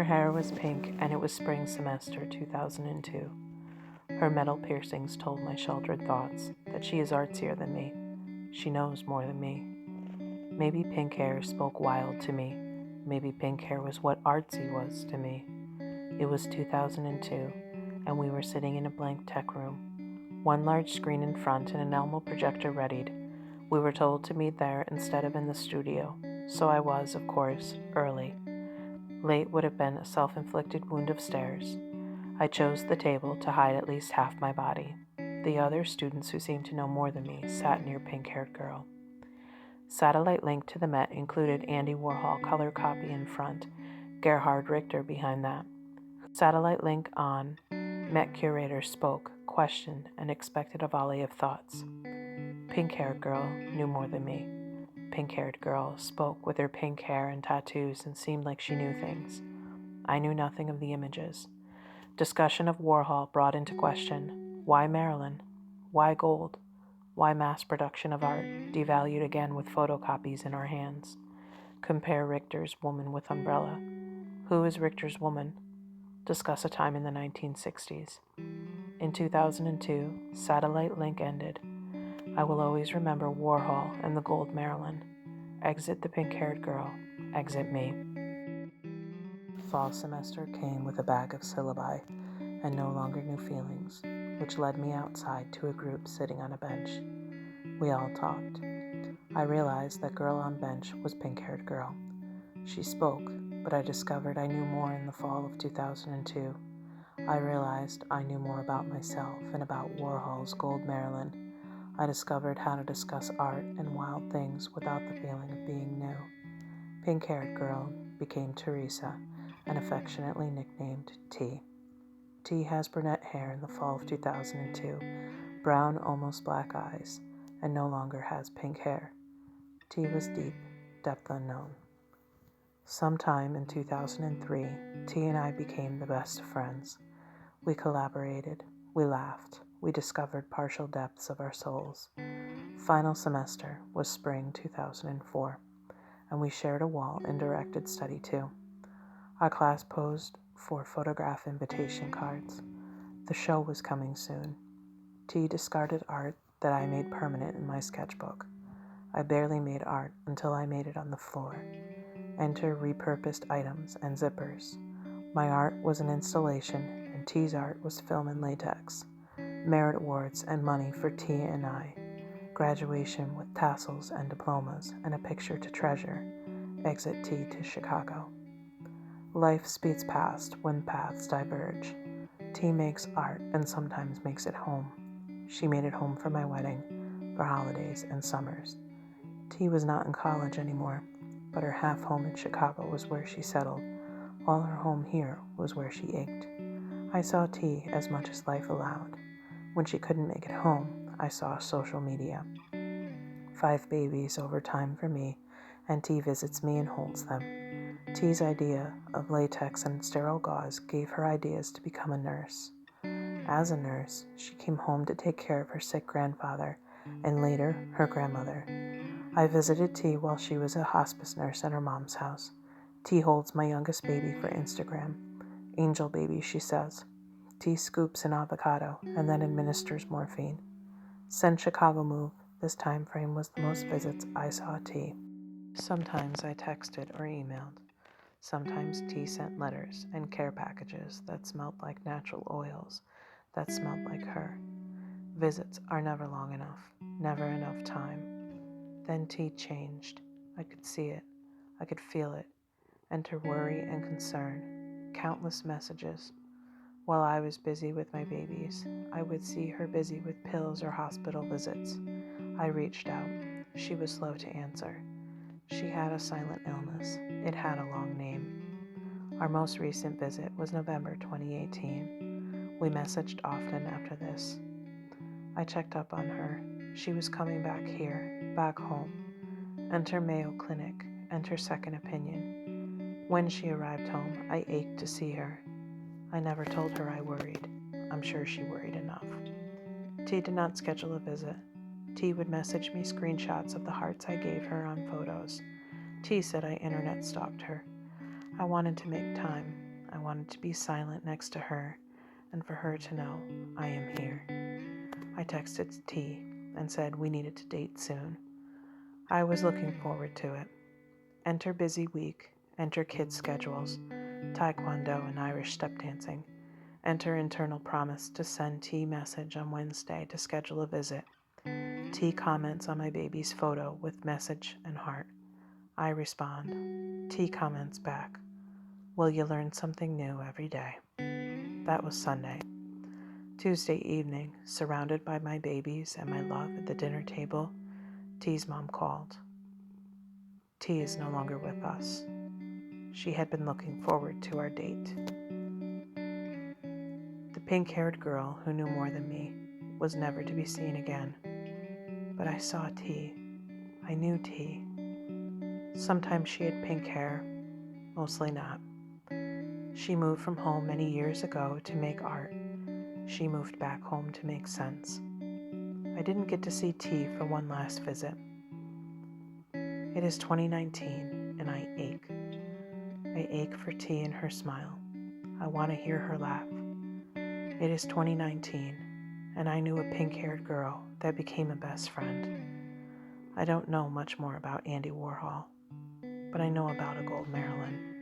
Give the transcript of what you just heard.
Her hair was pink, and it was spring semester 2002. Her metal piercings told my sheltered thoughts that she is artsier than me. She knows more than me. Maybe pink hair spoke wild to me. Maybe pink hair was what artsy was to me. It was 2002, and we were sitting in a blank tech room. One large screen in front and an Elmo projector readied. We were told to meet there instead of in the studio, so I was, of course, early. Late would have been a self-inflicted wound of stairs. I chose the table to hide at least half my body. The other students who seemed to know more than me sat near pink-haired girl. Satellite link to the Met included Andy Warhol color copy in front, Gerhard Richter behind that. Satellite link on. Met curator spoke, questioned, and expected a volley of thoughts. Pink-haired girl knew more than me. Pink-haired girl spoke with her pink hair and tattoos and seemed like she knew things. I knew nothing of the images. Discussion of Warhol brought into question, why Marilyn? Why gold? Why mass production of art, devalued again with photocopies in our hands? Compare Richter's Woman with Umbrella. Who is Richter's woman? Discuss a time in the 1960s. In 2002, Satellite Link ended. I will always remember Warhol and the gold Marilyn. Exit the pink-haired girl. Exit me. Fall semester came with a bag of syllabi and no longer new feelings, which led me outside to a group sitting on a bench. We all talked. I realized that girl on bench was pink-haired girl. She spoke, but I discovered I knew more in the fall of 2002. I realized I knew more about myself and about Warhol's gold Marilyn. I discovered how to discuss art and wild things without the feeling of being new. Pink-haired girl became Theresa and affectionately nicknamed T. T has brunette hair in the fall of 2002, brown almost black eyes, and no longer has pink hair. T was deep, depth unknown. Sometime in 2003, T and I became the best of friends. We collaborated, we laughed, we discovered partial depths of our souls. Final semester was spring 2004, and we shared a wall in directed study too. Our class posed for photograph invitation cards. The show was coming soon. T discarded art that I made permanent in my sketchbook. I barely made art until I made it on the floor. Enter repurposed items and zippers. My art was an installation, and T's art was film and latex. Merit awards and money for T and I. Graduation with tassels and diplomas and a picture to treasure. Exit T to Chicago. Life speeds past when paths diverge. T makes art and sometimes makes it home. She made it home for my wedding, for holidays and summers. T was not in college anymore, but her half home in Chicago was where she settled. All her home here was where she ached. I saw T as much as life allowed. When she couldn't make it home, I saw social media. 5 babies over time for me, and T visits me and holds them. T's idea of latex and sterile gauze gave her ideas to become a nurse. As a nurse, she came home to take care of her sick grandfather, and later, her grandmother. I visited T while she was a hospice nurse at her mom's house. T holds my youngest baby for Instagram. Angel baby, she says. T scoops an avocado and then administers morphine. Since Chicago move, this time frame was the most visits I saw T. Sometimes I texted or emailed. Sometimes T sent letters and care packages that smelled like natural oils, that smelled like her. Visits are never long enough, never enough time. Then T changed. I could see it. I could feel it. Enter worry and concern. Countless messages. While I was busy with my babies, I would see her busy with pills or hospital visits. I reached out. She was slow to answer. She had a silent illness. It had a long name. Our most recent visit was November 2018. We messaged often after this. I checked up on her. She was coming back here, back home. Enter Mayo Clinic. Enter Second Opinion. When she arrived home, I ached to see her. I never told her I worried. I'm sure she worried enough. T did not schedule a visit. T would message me screenshots of the hearts I gave her on photos. T said I internet stalked her. I wanted to make time. I wanted to be silent next to her and for her to know I am here. I texted T and said we needed to date soon. I was looking forward to it. Enter busy week, enter kids' schedules, taekwondo and Irish step dancing. Enter internal promise to send T message on Wednesday to schedule a visit. T comments on my baby's photo with message and heart. I respond. T comments back. Will you learn something new every day? That was Sunday. Tuesday evening, surrounded by my babies and my love at the dinner table, T's mom called. T is no longer with us. She had been looking forward to our date. The pink-haired girl who knew more than me was never to be seen again. But I saw T. I knew T. Sometimes she had pink hair, mostly not. She moved from home many years ago to make art. She moved back home to make sense. I didn't get to see T for one last visit. It is 2019, and I ache. I ache for T and her smile. I want to hear her laugh. It is 2019, and I knew a pink-haired girl that became a best friend. I don't know much more about Andy Warhol, but I know about a gold Marilyn.